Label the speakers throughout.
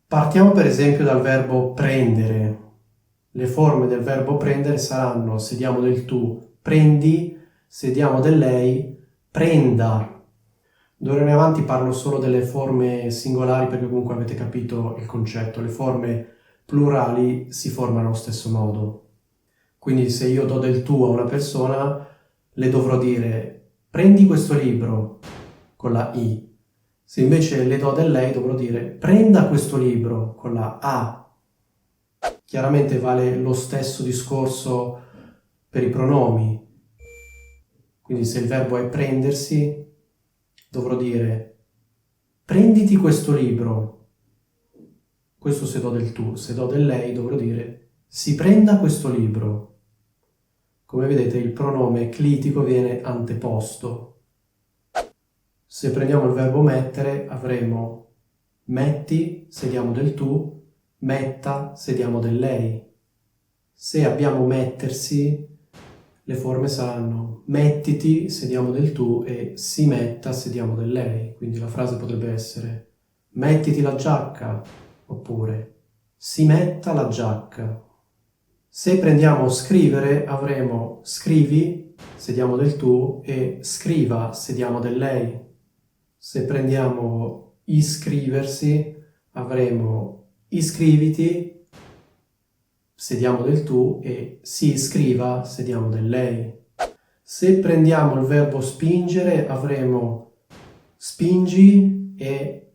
Speaker 1: Partiamo per esempio dal verbo prendere. Le forme del verbo prendere saranno, se diamo del tu, prendi, se diamo del lei, prenda. D'ora in avanti parlo solo delle forme singolari perché comunque avete capito il concetto. Le forme plurali si formano allo stesso modo. Quindi se io do del tu a una persona, le dovrò dire prendi questo libro con la I. Se invece le do del lei, dovrò dire prenda questo libro con la A. Chiaramente vale lo stesso discorso per i pronomi. Quindi se il verbo è prendersi, dovrò dire prenditi questo libro. Questo se do del tu. Se do del lei, dovrò dire si prenda questo libro. Come vedete il pronome clitico viene anteposto. Se prendiamo il verbo mettere avremo metti se diamo del tu, metta se diamo del lei. Se abbiamo mettersi, le forme saranno mettiti se diamo del tu e si metta se diamo del lei. Quindi la frase potrebbe essere mettiti la giacca oppure si metta la giacca. Se prendiamo scrivere avremo scrivi se diamo del tu e scriva se diamo del lei. Se prendiamo iscriversi avremo iscriviti se diamo del tu e si iscriva se diamo del lei. Se prendiamo il verbo spingere avremo spingi e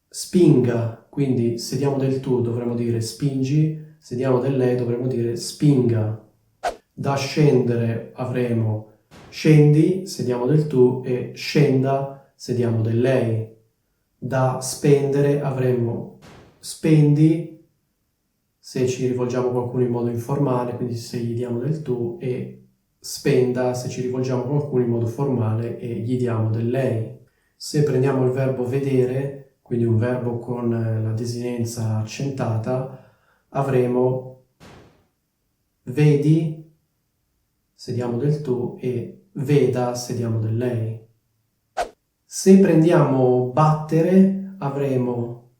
Speaker 1: spinga, quindi se diamo del tu dovremo dire spingi, se diamo del lei dovremo dire spinga. Da scendere avremo scendi se diamo del tu e scenda se diamo del lei. Da spendere avremo spendi se ci rivolgiamo a qualcuno in modo informale, quindi se gli diamo del tu, e spenda se ci rivolgiamo a qualcuno in modo formale e gli diamo del lei. Se prendiamo il verbo vedere, quindi un verbo con la desinenza accentata, avremo vedi se diamo del tu e veda se diamo del lei. Se prendiamo battere avremo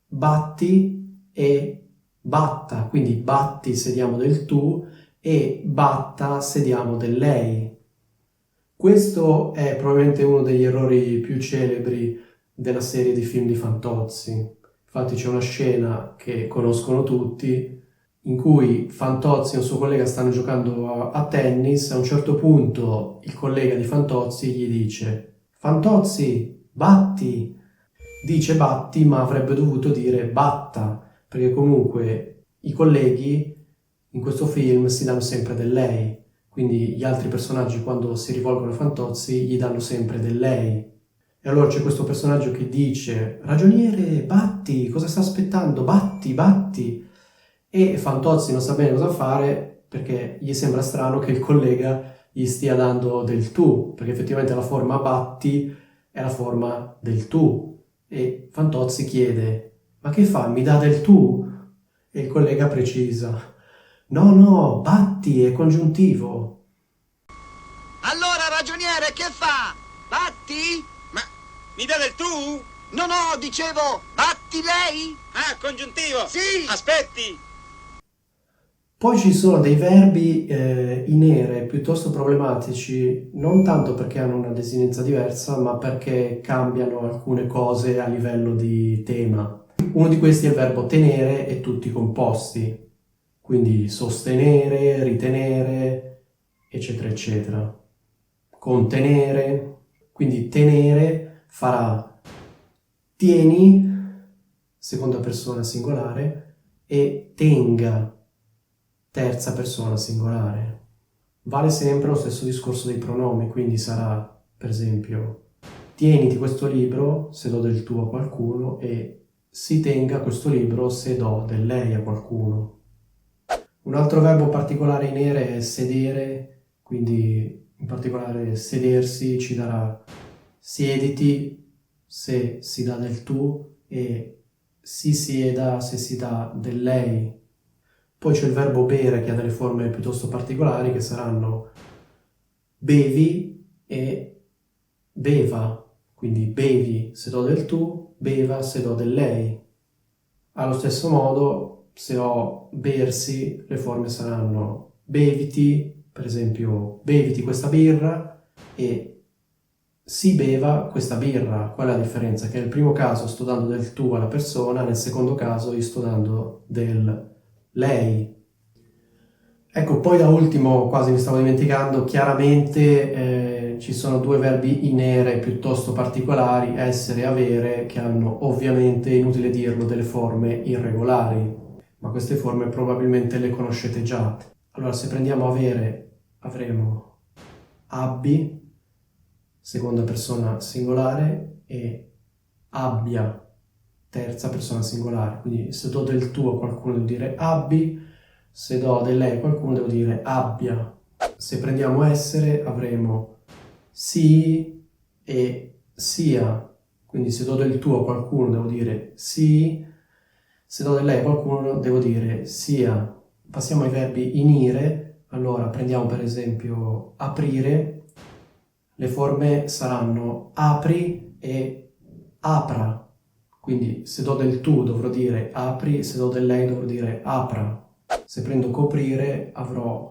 Speaker 1: batti e batta, quindi batti se diamo del tu e batta se diamo del lei. Questo è probabilmente uno degli errori più celebri della serie di film di Fantozzi. Infatti c'è una scena che conoscono tutti in cui Fantozzi e un suo collega stanno giocando a tennis. A un certo punto il collega di Fantozzi gli dice Fantozzi, batti! Dice batti ma avrebbe dovuto dire batta, perché comunque i colleghi in questo film si danno sempre del lei, quindi gli altri personaggi quando si rivolgono a Fantozzi gli danno sempre del lei. E allora c'è questo personaggio che dice ragioniere, batti, cosa sta aspettando? Batti, batti! E Fantozzi non sa bene cosa fare perché gli sembra strano che il collega gli stia dando del tu, perché effettivamente la forma batti è la forma del tu. E Fantozzi chiede, ma che fa, mi dà del tu? E il collega precisa, no, no, batti è congiuntivo.
Speaker 2: Allora, ragioniere, che fa? Batti?
Speaker 3: Ma mi dà del tu?
Speaker 2: No, no, dicevo, batti lei?
Speaker 3: Ah, congiuntivo!
Speaker 2: Sì!
Speaker 3: Aspetti!
Speaker 1: Poi ci sono dei verbi in ere piuttosto problematici, non tanto perché hanno una desinenza diversa, ma perché cambiano alcune cose a livello di tema. Uno di questi è il verbo tenere e tutti i composti, quindi sostenere, ritenere, eccetera, eccetera. Contenere, quindi tenere farà tieni, seconda persona singolare, e tenga, terza persona singolare. Vale sempre lo stesso discorso dei pronomi, quindi sarà, per esempio, tieniti questo libro se do del tu a qualcuno e si tenga questo libro se do del lei a qualcuno. Un altro verbo particolare in ere è sedere, quindi in particolare sedersi ci darà siediti se si dà del tu e si sieda se si dà del lei. Poi c'è il verbo bere che ha delle forme piuttosto particolari che saranno bevi e beva, quindi bevi se do del tu, beva se do del lei. Allo stesso modo, se ho bersi, le forme saranno beviti, per esempio, beviti questa birra, e si beva questa birra. Qual è la differenza? Che nel primo caso sto dando del tu alla persona, nel secondo caso io sto dando del lei. Ecco, poi da ultimo, quasi mi stavo dimenticando, chiaramente ci sono due verbi in ere piuttosto particolari, essere e avere, che hanno ovviamente, inutile dirlo, delle forme irregolari, ma queste forme probabilmente le conoscete già. Allora, se prendiamo avere, avremo abbi, seconda persona singolare, e abbia, terza persona singolare. Quindi se do del tu a qualcuno devo dire abbi, se do del lei a qualcuno devo dire abbia. Se prendiamo essere avremo sì e sia. Quindi se do del tu a qualcuno devo dire sì, se do del lei a qualcuno devo dire sia. Passiamo ai verbi in ire. Allora prendiamo per esempio aprire. Le forme saranno apri e apra. Quindi se do del tu dovrò dire apri, se do del lei dovrò dire apra. Se prendo coprire avrò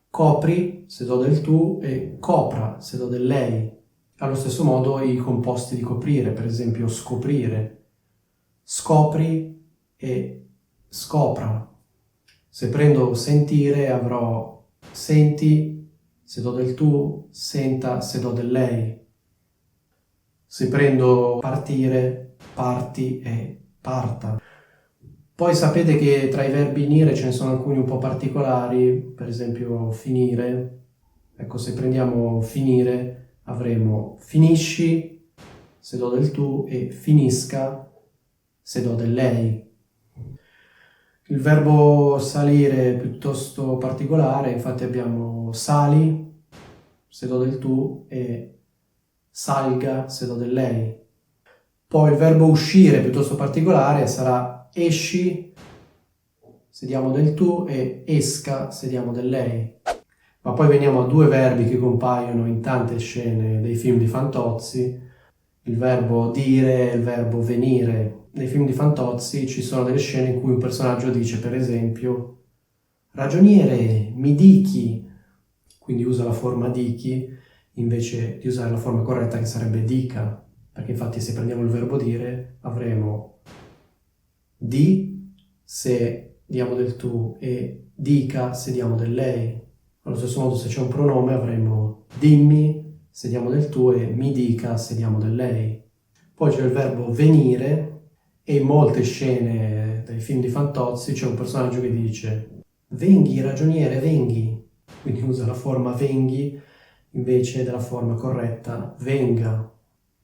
Speaker 1: copri se do del tu e copra se do del lei. Allo stesso modo i composti di coprire, per esempio scoprire, scopri e scopra. Se prendo sentire avrò senti se do del tu, senta se do del lei. Se prendo partire, parti e parta. Poi sapete che tra i verbi in ire ce ne sono alcuni un po' particolari, per esempio finire. Ecco, se prendiamo finire avremo finisci se do del tu e finisca se do del lei. Il verbo salire è piuttosto particolare, infatti abbiamo sali se do del tu e salga se do del lei. Poi il verbo uscire è piuttosto particolare, sarà esci se diamo del tu e esca se diamo del lei. Ma poi veniamo a due verbi che compaiono in tante scene dei film di Fantozzi, il verbo dire e il verbo venire. Nei film di Fantozzi ci sono delle scene in cui un personaggio dice, per esempio, ragioniere, mi dichi, quindi usa la forma dichi invece di usare la forma corretta che sarebbe dica, perché infatti se prendiamo il verbo dire avremo di se diamo del tu e dica se diamo del lei. Allo stesso modo se c'è un pronome avremo dimmi se diamo del tu e mi dica se diamo del lei. Poi c'è il verbo venire e in molte scene dei film di Fantozzi c'è un personaggio che dice venghi ragioniere venghi, quindi usa la forma venghi invece della forma corretta venga.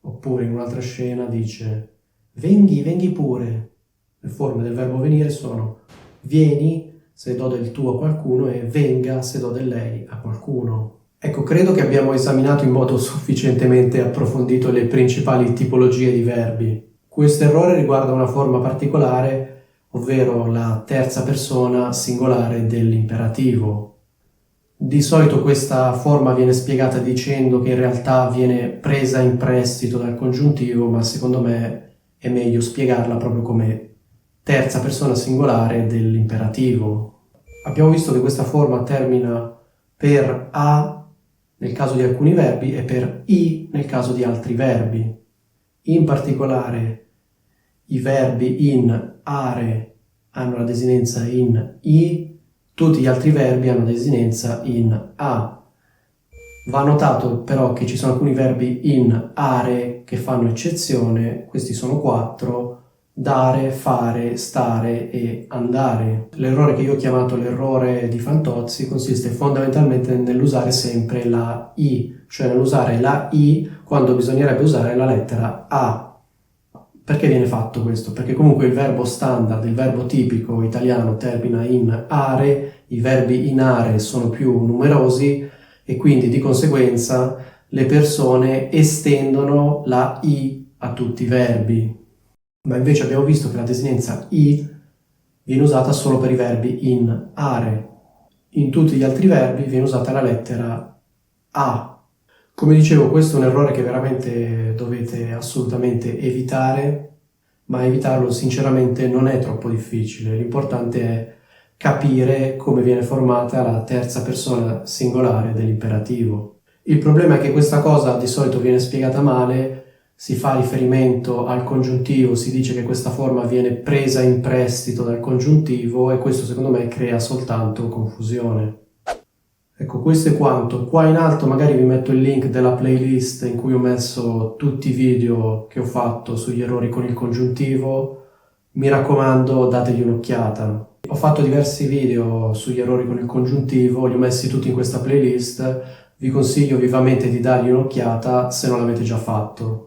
Speaker 1: Oppure in un'altra scena dice venghi pure. Le forme del verbo venire sono vieni se do del tu a qualcuno e venga se do del lei a qualcuno. Ecco, credo che abbiamo esaminato in modo sufficientemente approfondito le principali tipologie di verbi. Questo errore riguarda una forma particolare, ovvero la terza persona singolare dell'imperativo. Di solito questa forma viene spiegata dicendo che in realtà viene presa in prestito dal congiuntivo, ma secondo me è meglio spiegarla proprio come terza persona singolare dell'imperativo. Abbiamo visto che questa forma termina per a nel caso di alcuni verbi e per i nel caso di altri verbi. In particolare i verbi in are hanno la desinenza in i, tutti gli altri verbi hanno desinenza in a. Va notato però che ci sono alcuni verbi in are che fanno eccezione, questi sono 4, dare, fare, stare e andare. L'errore che io ho chiamato l'errore di Fantozzi consiste fondamentalmente nell'usare sempre la i, cioè nell'usare la i quando bisognerebbe usare la lettera a. Perché viene fatto questo? Perché comunque il verbo standard, il verbo tipico italiano termina in are, i verbi in are sono più numerosi e quindi di conseguenza le persone estendono la i a tutti i verbi. Ma invece abbiamo visto che la desinenza i viene usata solo per i verbi in are. In tutti gli altri verbi viene usata la lettera a. Come dicevo, questo è un errore che veramente dovete assolutamente evitare. ma evitarlo sinceramente non è troppo difficile. L'importante è capire come viene formata la terza persona singolare dell'imperativo. Il problema è che questa cosa di solito viene spiegata male, si fa riferimento al congiuntivo, si dice che questa forma viene presa in prestito dal congiuntivo e questo secondo me crea soltanto confusione. Ecco, questo è quanto. Qua in alto magari vi metto il link della playlist in cui ho messo tutti i video che ho fatto sugli errori con il congiuntivo. Mi raccomando, dategli un'occhiata. Ho fatto diversi video sugli errori con il congiuntivo, li ho messi tutti in questa playlist. Vi consiglio vivamente di dargli un'occhiata se non l'avete già fatto.